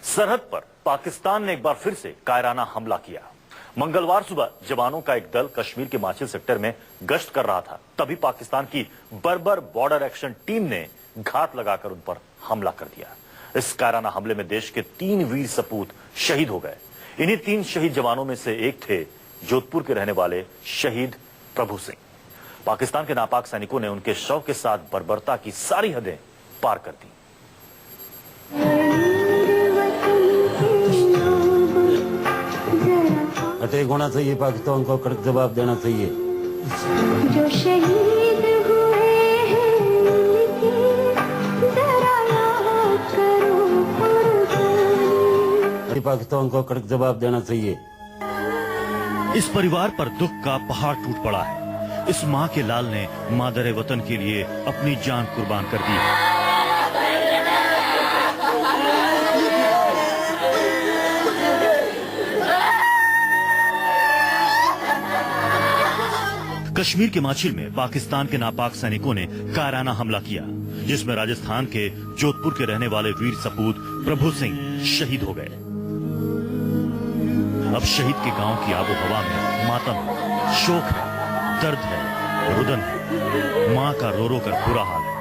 सरहद पर पाकिस्तान ने एक बार फिर से कायराना हमला किया। मंगलवार सुबह जवानों का एक दल कश्मीर के माछिल सेक्टर में गश्त कर रहा था, तभी पाकिस्तान की बर्बर बॉर्डर एक्शन टीम ने घात लगाकर उन पर हमला कर दिया। इस कायराना हमले में देश के 3 वीर सपूत शहीद हो गए। इन्हीं 3 शहीद जवानों में से एक थे जोधपुर के रहने वाले शहीद प्रभु सिंह। पाकिस्तान के नापाक सैनिकों ने उनके शव के साथ बर्बरता की सारी हदें पार कर दी। अटैक होना चाहिए, पाकिस्तान को कड़क जवाब देना चाहिए। जो शहीद हुए हैं जरा याद करो कुर्बानी। पाकिस्तान को कड़क जवाब देना चाहिए। इस परिवार पर दुख का पहाड़ टूट पड़ा है। इस मां के लाल ने मादरे वतन के लिए अपनी जान कुर्बान कर दी। कश्मीर के माछिल में पाकिस्तान के नापाक सैनिकों ने कायराना हमला किया, जिसमें राजस्थान के जोधपुर के रहने वाले वीर सपूत प्रभु सिंह शहीद हो गए। अब शहीद के गांव की आबो हवा में मातम है, शोक है, दर्द है, रुदन है। मां का रो रो कर बुरा हाल है।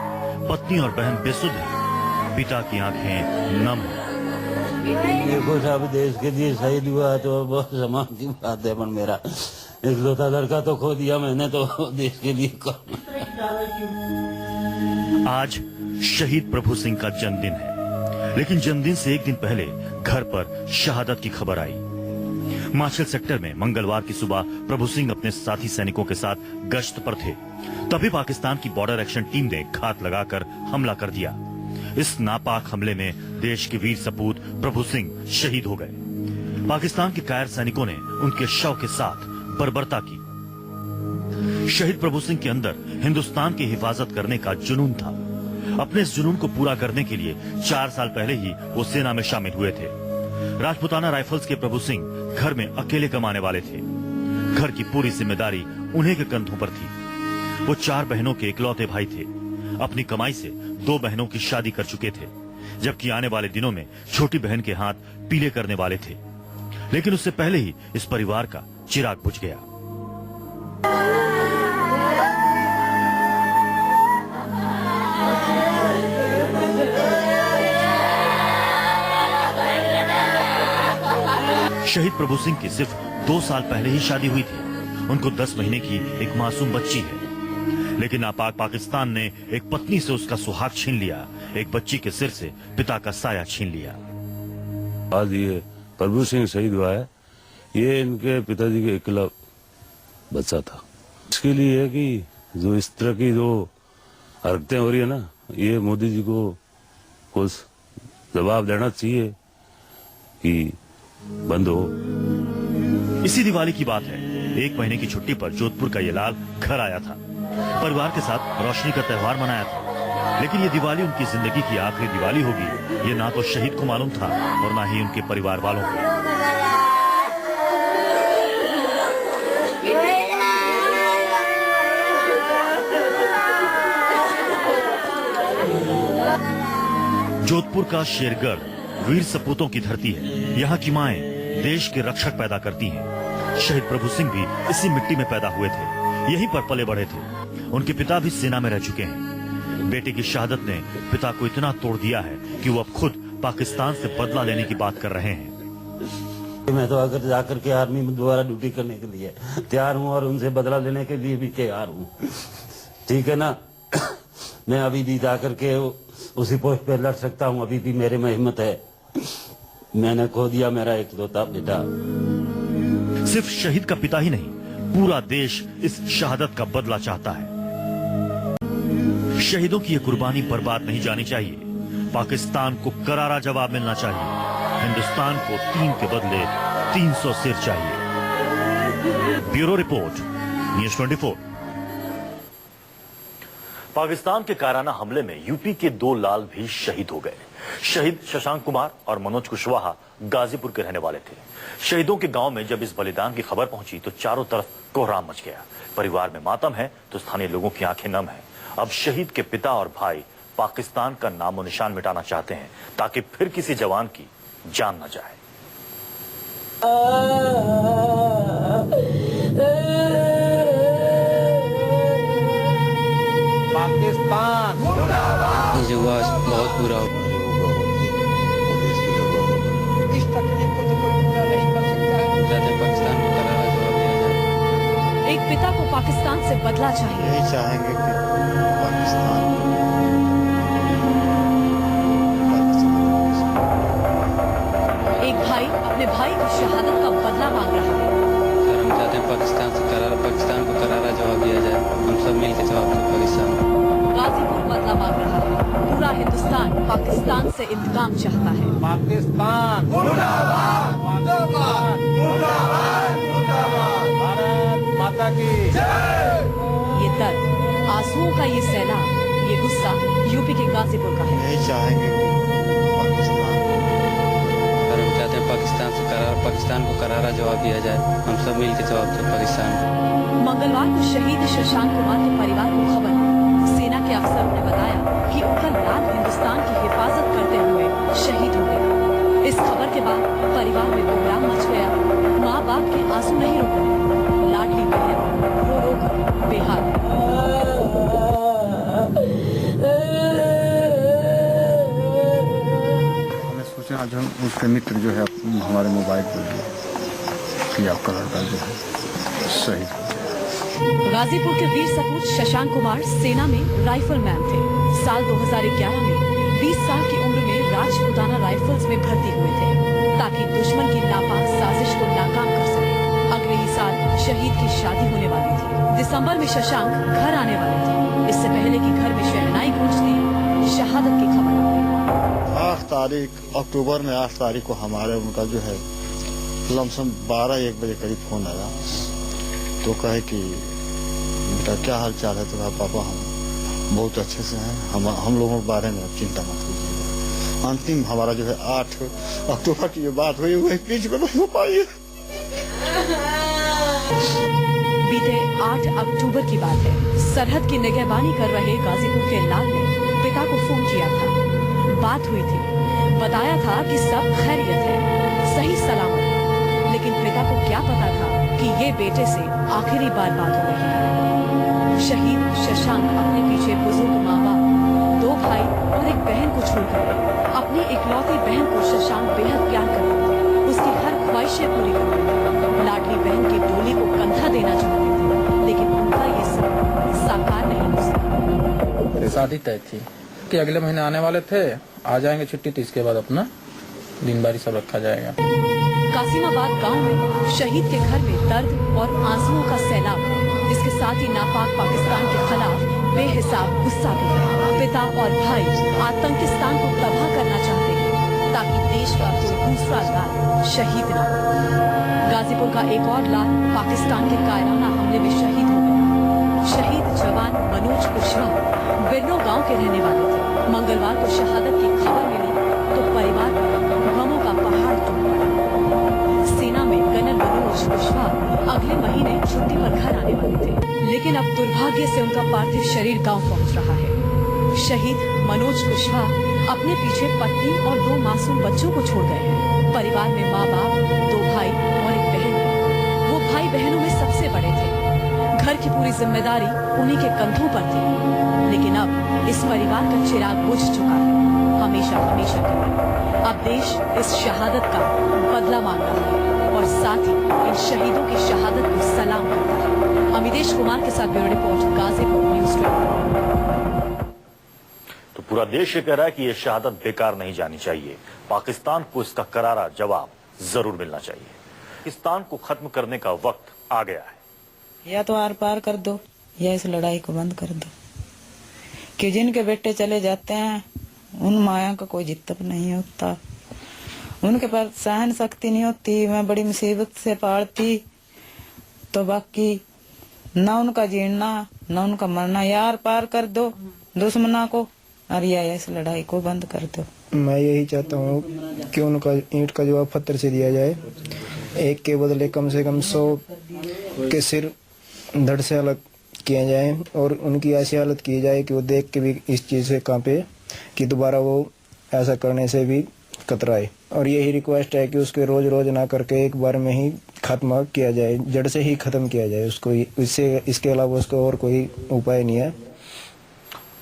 पत्नी और बहन बेसुध है। पिता की आंखें नम है। देखो साहब, देश के लिए शहीद हुआ तो बहुत समान की बात है, पर मेरा इकलौता लड़का तो खो दिया मैंने, तो देश के लिए आज शहीद प्रभु सिंह का जन्मदिन है, लेकिन जन्मदिन से एक दिन पहले घर पर शहादत की खबर आई। माछिल सेक्टर में मंगलवार की सुबह प्रभु सिंह अपने साथी सैनिकों के साथ गश्त पर थे, तभी पाकिस्तान की बॉर्डर एक्शन टीम ने घात लगाकर हमला कर दिया। इस नापाक हमले में देश के वीर सपूत प्रभु सिंह शहीद हो गए। पाकिस्तान के कायर सैनिकों ने उनके शव के साथ बर्बरता की। शहीद प्रभु सिंह के अंदर हिंदुस्तान की हिफाजत करने का जुनून था। अपने इस जुनून को पूरा करने के लिए 4 साल पहले ही वो सेना में शामिल हुए थे। राजपुताना राइफल्स के प्रभु सिंह घर में अकेले कमाने वाले थे। घर की पूरी जिम्मेदारी उन्हीं के कंधों पर थी। वो 4 बहनों के इकलौते भाई थे। अपनी कमाई से 2 बहनों की शादी कर चुके थे, जबकि आने वाले दिनों में छोटी बहन के हाथ पीले करने वाले थे। लेकिन उससे पहले ही इस परिवार का चिराग बुझ गया। शहीद प्रभु सिंह की सिर्फ 2 साल पहले ही शादी हुई थी। उनको 10 महीने की एक मासूम बच्ची है, लेकिन नापाक पाकिस्तान ने एक पत्नी से उसका सुहाग छीन लिया, एक बच्ची के सिर से पिता का साया छीन लिया। आज ये प्रभु सिंह शहीद हुआ है, ये इनके पिताजी के इकलौता बच्चा था। इसके लिए है कि जो इस तरह की जो हरकतें हो रही है ना, ये मोदी जी को कुछ जवाब देना चाहिए कि बंद हो। इसी दिवाली की बात है। 1 महीने की छुट्टी पर जोधपुर का ये लाल घर आया था। परिवार के साथ रोशनी का त्योहार मनाया था, लेकिन ये दिवाली उनकी जिंदगी की आखिरी दिवाली होगी, ये ना तो शहीद को मालूम था और ना ही उनके परिवार वालों को। जोधपुर का शेरगढ़ वीर सपूतों की धरती है। यहाँ की माएं देश के रक्षक पैदा करती हैं। शहीद प्रभु सिंह भी इसी मिट्टी में पैदा हुए थे, यहीं पर पले बढ़े थे। उनके पिता भी सेना में रह चुके हैं। बेटे की शहादत ने पिता को इतना तोड़ दिया है कि वो अब खुद पाकिस्तान से बदला लेने की बात कर रहे हैं। मैं तो अगर जाकर के आर्मी में दोबारा ड्यूटी करने के लिए तैयार हूँ और उनसे बदला लेने के लिए भी तैयार हूँ, ठीक है ना। मैं अभी भी जाकर के उसी पोस्ट पे लड़ सकता हूँ, अभी भी मेरे में हिम्मत है। मैंने खो दिया मेरा इकलौता बेटा। सिर्फ शहीद का पिता ही नहीं, पूरा देश इस शहादत का बदला चाहता है। शहीदों की ये कुर्बानी बर्बाद नहीं जानी चाहिए। पाकिस्तान को करारा जवाब मिलना चाहिए। हिंदुस्तान को 3 के बदले 300 सिर चाहिए। Bureau report, news 24। पाकिस्तान के कायराना हमले में यूपी के 2 लाल भी शहीद हो गए। शहीद शशांक कुमार और मनोज कुशवाहा गाजीपुर के रहने वाले थे। शहीदों के गांव में जब इस बलिदान की खबर पहुंची तो चारों तरफ कोहराम मच गया। परिवार में मातम है तो स्थानीय लोगों की आंखें नम है। अब शहीद के पिता और भाई पाकिस्तान का नामो निशान मिटाना चाहते हैं ताकि फिर किसी जवान की जान न जाए। पाकिस्तान ये हुआ बहुत बुरा हो। इस तकलीफ को तो कोई पूरा नहीं कर सकता है। चाहते पाकिस्तान को करारा जवाब दिया जाए। एक पिता को पाकिस्तान से बदला चाहिए। यही चाहेंगे कि पाकिस्तान एक भाई अपने भाई की शहादत का बदला मांग रहा है। सर हम चाहते हैं पाकिस्तान को करारा जवाब दिया जाए। हम सब मिलकर जवाब दें पाकिस्तान को। गाजीपुर बदला मांग रहा है। पूरा हिंदुस्तान पाकिस्तान से इंतकाम चाहता है। पाकिस्तान मुर्दाबाद, पाकिस्तान मुर्दाबाद, मुर्दाबाद, भारत माता की जय। ये दर्द, आंसुओं का ये सैलाब, ये गुस्सा यूपी के गाजीपुर का है। यही चाहेंगे कि पाकिस्तान सर हम चाहते हैं पाकिस्तान को करारा जवाब दिया जाए। हम सब मिलकर जवाब दें पाकिस्तान को। मंगलवार को शहीद शशांक कुमार के परिवार को खबर है। सेना के अफसरों ने बताया कि उनका लाल हिंदुस्तान की हिफाजत करते हुए शहीद हो गया। इस खबर के बाद परिवार में कोहराम मच गया। माँ बाप के आंसू नहीं रुक रहे। लाडली बहन रो रो कर बेहाल है। हमें सोचा आज हम उसके मित्र जो है हमारे मोबाइल पर दिए कि आपका लड़का जो है शहीद हो गया। गाजीपुर के वीर सपूत शशांक कुमार सेना में राइफलमैन थे। साल 2011 में 20 साल की उम्र में राजपुताना राइफल्स में भर्ती हुए थे ताकि दुश्मन की नापाक साजिश को नाकाम कर सके। अगले ही साल शहीद की शादी होने वाली थी। दिसंबर में शशांक घर आने वाले थे। इससे पहले कि घर में शहनाई गूंजती, शहादत की खबर आ गई। 8 तारीख अक्टूबर में 8 तारीख को हमारे उनका जो है लमसम 12-1 बजे करीब फोन आया। तो कहे कि बेटा क्या हाल चाल है। तो कहा पापा हम बहुत अच्छे से हैं। हम लोगों के बारे में चिंता मत कीजिएगा। अंतिम हमारा जो है 8 अक्टूबर की जो बात हुई वही बीच में नहीं हो पाई है। बीते 8 अक्टूबर की बात है। सरहद की निगहबानी कर रहे गाजीपुर के लाल ने पिता को फोन किया था। बात हुई थी। बताया था कि सब खैरियत है, सही सलामत है। लेकिन पिता को क्या पता था कि ये बेटे से आखिरी बार बात हो रही है। शहीद शशांक अपने पीछे बुजुर्ग माँ बाप, 2 भाई और एक बहन को छोड़ गए। अपनी इकलौती बहन को शशांक बेहद प्यार करते थे। उसकी हर ख्वाहिशें पूरी करते थे। लाडली बहन की डोली को कंधा देना चाहते थे, लेकिन उनका ये सब साकार नहीं हो सका। शादी तय थी कि अगले महीने आने वाले थे। आ जाएंगे छुट्टी तो इसके बाद अपना दिन बारी सब रखा जाएगा। कासिमाबाद गांव में शहीद के घर में दर्द और आंसुओं का सैलाब। इसके साथ ही नापाक पाकिस्तान के खिलाफ बेहिसाब गुस्सा भी है। पिता और भाई आतंकिस्तान को तबाह करना चाहते हैं ताकि देश का कोई दूसरा लाल शहीद न हो। गाजीपुर का एक और लाल पाकिस्तान के कायराना हमले में शहीद हो गया। शहीद जवान मनोज कुशवाहा बिरनो गांव के रहने वाले थे। मंगलवार को शहादत की खबर मिली तो परिवार पर गमों का पहाड़ टूट पड़ा। सेना में कर्नल मनोज कुशवाहा अगले महीने छुट्टी पर घर आने वाले थे, लेकिन अब दुर्भाग्य से उनका पार्थिव शरीर गांव पहुंच रहा है। शहीद मनोज कुशवाहा अपने पीछे पत्नी और 2 मासूम बच्चों को छोड़ गए हैं। परिवार में माँ बाप, 2 भाई और एक बहन है। वो भाई बहनों में सबसे बड़े थे। घर की पूरी जिम्मेदारी उन्हीं के कंधों पर थी। लेकिन अब इस परिवार का चिराग बुझ चुका है, हमेशा हमेशा के लिए। अब देश इस शहादत का बदला मांग रहा है और साथ ही इन शहीदों की शहादत को सलाम करता है। अमितेश कुमार के साथ ब्यूरो रिपोर्ट, गाजीपुर न्यूज़ 24। तो पूरा देश ये कह रहा है कि ये शहादत बेकार नहीं जानी चाहिए। पाकिस्तान को इसका करारा जवाब जरूर मिलना चाहिए। पाकिस्तान को खत्म करने का वक्त आ गया है। या तो आर पार कर दो या इस लड़ाई को बंद कर दो। कि जिनके बेटे चले जाते हैं उन माया का कोई जितब नहीं होता। उनके पास सहन शक्ति नहीं होती। मैं बड़ी मुसीबत से पालती तो बाकी ना उनका जीना ना उनका मरना। यार पार कर दो दुश्मना को और या इस लड़ाई को बंद कर दो। मैं यही चाहता हूँ कि उनका ईंट का जवाब पत्थर से दिया जाए। एक के बदले कम से कम 100 के सिर धड़ से अलग किए जाए और उनकी ऐसी हालत की जाए कि वो देख के भी इस चीज़ से कांपे कि दोबारा वो ऐसा करने से भी कतराए। और यही रिक्वेस्ट है कि उसके रोज रोज ना करके एक बार में ही खत्म किया जाए, जड़ से ही खत्म किया जाए उसको। इसके अलावा उसको और कोई उपाय नहीं है।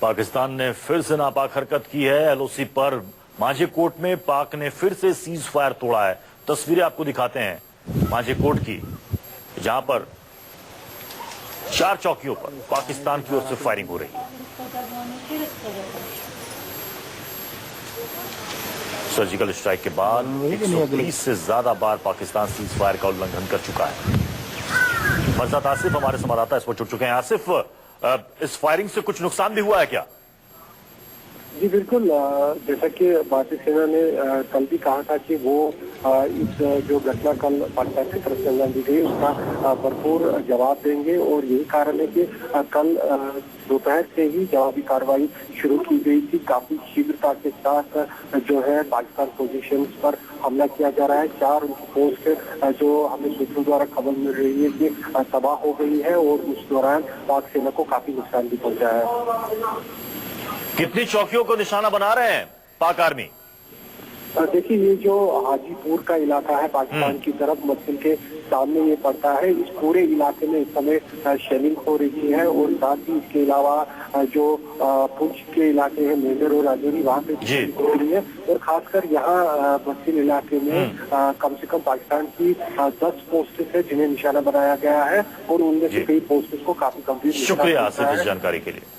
पाकिस्तान ने फिर से नापाक हरकत की है। एलओसी पर मांझेकोट में पाक ने फिर से सीज फायर तोड़ा है। तस्वीरें आपको दिखाते हैं मांझेकोट की, जहां पर 4 चौकियों पर पाकिस्तान की ओर से फायरिंग हो रही है। सर्जिकल स्ट्राइक के बाद 130 से ज्यादा बार पाकिस्तान सीज फायर का उल्लंघन कर चुका है। फरजात आसिफ हमारे संवाददाता इस पर जुड़ चुके हैं। आसिफ, इस फायरिंग से कुछ नुकसान भी हुआ है क्या? जी बिल्कुल, जैसा कि भारतीय सेना ने कल भी कहा था कि वो इस जो घटना कल पाकिस्तान की तरफ से अंजाम दी गई उसका भरपूर जवाब देंगे। और यही कारण है कि कल दोपहर से ही जवाबी कार्रवाई शुरू की गई थी। काफी शीघ्रता के साथ जो है पाकिस्तान पोजीशंस पर हमला किया जा रहा है। 4 पोस्ट जो हमें सूत्रों द्वारा खबर मिल रही है कि तबाह हो गई है और उस दौरान पाक सेना को काफी नुकसान भी पहुंचा है। कितनी चौकियों को निशाना बना रहे हैं पाक आर्मी? देखिए, ये जो हाजीपुर का इलाका है पाकिस्तान की तरफ मस्जिद के सामने ये पड़ता है। इस पूरे इलाके में इस समय शेलिंग हो रही है और साथ ही इसके अलावा जो पुंछ के इलाके हैं मेजर और राजौरी, वहाँ पे हो रही है। और खासकर यहाँ मस्जिद इलाके में कम से कम पाकिस्तान की 10 पोस्टें है जिन्हें निशाना बनाया गया है और उनमें से कई पोस्टें को काफी गंभीर। शुक्रिया आसिफ इस जानकारी के लिए।